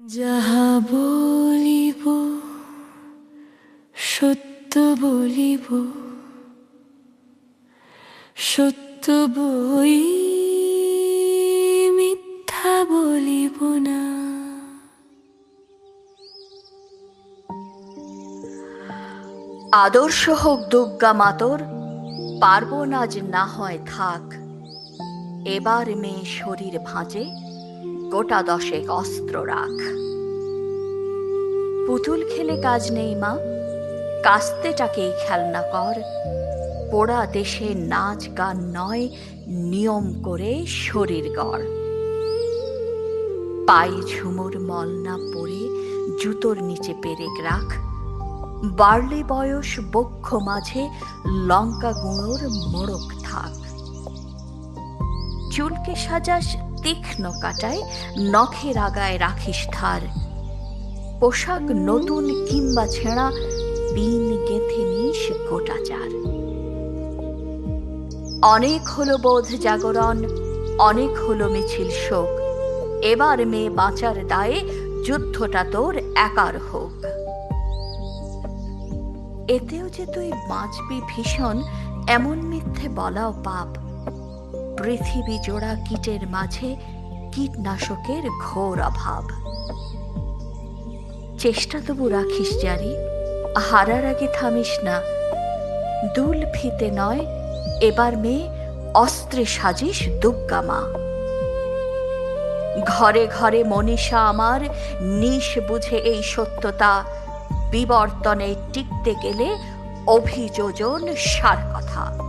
যাহা বলিব সত্য বলিব, সত্য বই মিথ্যা বলিব না। আদর্শ হোক দুর্গা মাতর, পার্বণ আজ না হয় থাক। এবার মেয়ে শরীর ভাঁজে, গোটা দশেক অস্ত্র রাখ। পুতুল খেলে কাজ নেই মা, কাস্তেটাকেই খেলনা কর। পোড়া দেশে নাচ গান নয়, নিয়ম করে শরীর গড়। পায়ে ঝুমুর মল না পড়ে জুতোর নিচে পেরেক রাখ। বাড়লে বয়স বক্ষ মাঝে লঙ্কা গুঁড়োর মোড়ক থাক। চুলকে সাজাস তীক্ষ্ণ কাটায়, নখের আগায় রাখিস ধার। পোশাক নতুন কিংবা ছেঁড়া, পিন গেঁথে নিস গোটাচার। অনেক হলো বোধ জাগরণ, অনেক হলো মিছিল শোক। এবার মেয়ে বাঁচার দায়ে যুদ্ধটা তোর একার হোক। এতেও যে তুই বাঁচবি ভীষণ, এমন মিথ্যে বলাও পাপ। পৃথিবী জোড়া কীটের মাঝে কীটনাশকের ঘোর অভাব। চেষ্টা তবু রাখিস জারি, হারার আগে থামিস না। দুল ফিতে নয়, এবার মেয়ে অস্ত্রে সাজিস দুর্গা মা। ঘরে ঘরে মনীষা আমার, নিশ বুঝে এই সত্যতা। বিবর্তনে টিকতে গেলে অভিযোজন সার কথা।